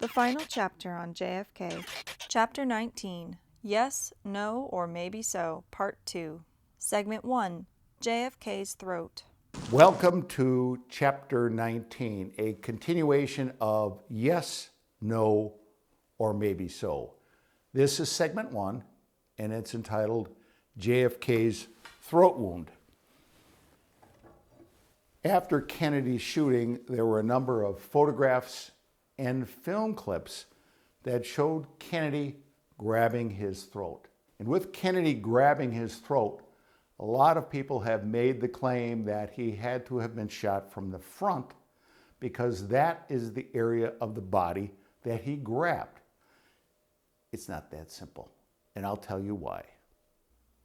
The final chapter on JFK. Chapter 19, Yes, No, or Maybe So, Part 2. Segment 1, JFK's Throat. Welcome to Chapter 19, a continuation of Yes, No, or Maybe So. This is Segment 1, and it's entitled JFK's Throat Wound. After Kennedy's shooting, there were a number of photographs and film clips that showed Kennedy grabbing his throat. And with Kennedy grabbing his throat, a lot of people have made the claim that he had to have been shot from the front because that is the area of the body that he grabbed. It's not that simple, and I'll tell you why.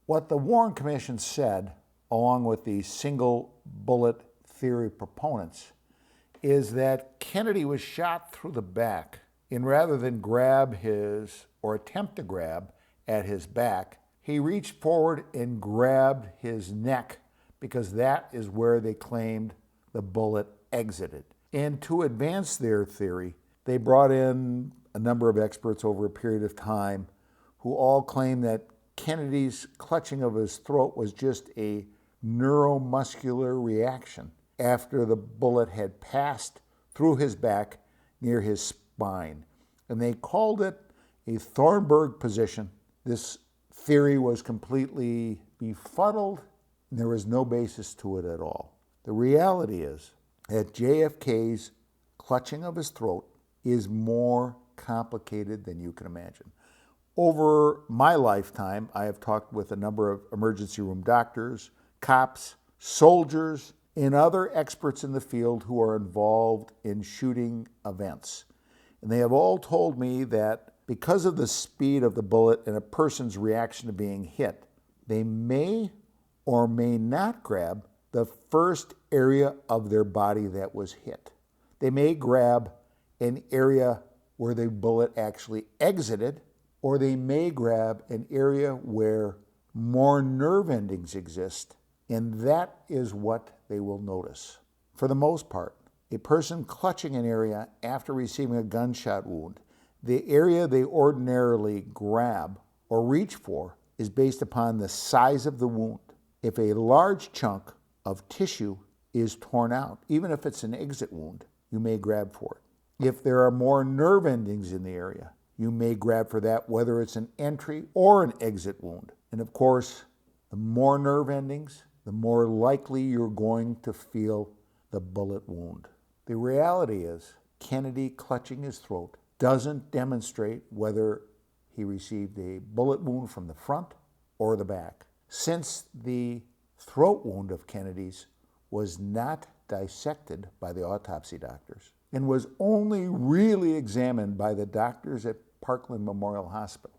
What the Warren Commission said, along with the single bullet theory proponents, is that Kennedy was shot through the back, and rather than grab his, or attempt to grab at his back, he reached forward and grabbed his neck because that is where they claimed the bullet exited. And to advance their theory, they brought in a number of experts over a period of time who all claimed that Kennedy's clutching of his throat was just a neuromuscular reaction after the bullet had passed through his back near his spine. And they called it a Thornburg position. This theory was completely befuddled, and there was no basis to it at all. The reality is that JFK's clutching of his throat is more complicated than you can imagine. Over my lifetime, I have talked with a number of emergency room doctors, cops, soldiers, and other experts in the field who are involved in shooting events. And they have all told me that because of the speed of the bullet and a person's reaction to being hit, they may or may not grab the first area of their body that was hit. They may grab an area where the bullet actually exited, or they may grab an area where more nerve endings exist, and that is what they will notice. For the most part, a person clutching an area after receiving a gunshot wound, the area they ordinarily grab or reach for is based upon the size of the wound. If a large chunk of tissue is torn out, even if it's an exit wound, you may grab for it. If there are more nerve endings in the area, you may grab for that, whether it's an entry or an exit wound. And of course, the more nerve endings, the more likely you're going to feel the bullet wound. The reality is, Kennedy clutching his throat doesn't demonstrate whether he received a bullet wound from the front or the back. Since the throat wound of Kennedy's was not dissected by the autopsy doctors and was only really examined by the doctors at Parkland Memorial Hospital,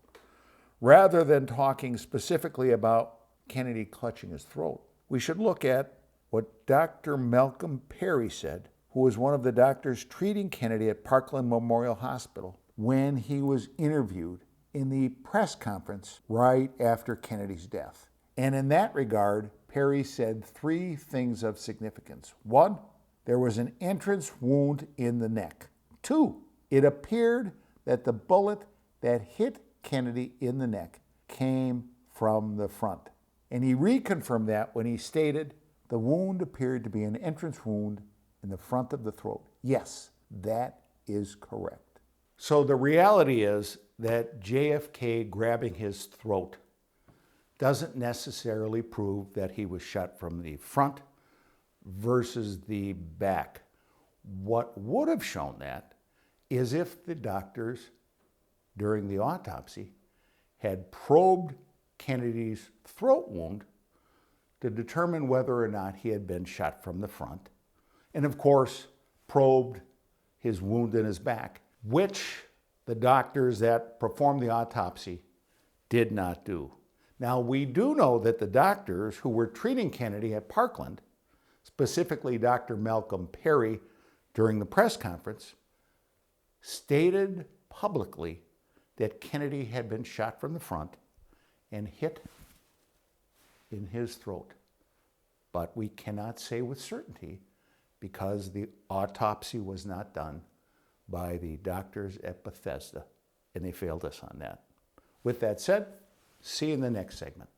rather than talking specifically about Kennedy clutching his throat, we should look at what Dr. Malcolm Perry said, who was one of the doctors treating Kennedy at Parkland Memorial Hospital when he was interviewed in the press conference right after Kennedy's death. And in that regard, Perry said three things of significance. One, there was an entrance wound in the neck. Two, it appeared that the bullet that hit Kennedy in the neck came from the front. And he reconfirmed that when he stated the wound appeared to be an entrance wound in the front of the throat. Yes, that is correct. So the reality is that JFK grabbing his throat doesn't necessarily prove that he was shot from the front versus the back. What would have shown that is if the doctors during the autopsy had probed Kennedy's throat wound to determine whether or not he had been shot from the front, and of course probed his wound in his back, which the doctors that performed the autopsy did not do. Now, we do know that the doctors who were treating Kennedy at Parkland, specifically Dr. Malcolm Perry, during the press conference, stated publicly that Kennedy had been shot from the front and hit in his throat. But we cannot say with certainty because the autopsy was not done by the doctors at Bethesda, and they failed us on that. With that said, see you in the next segment.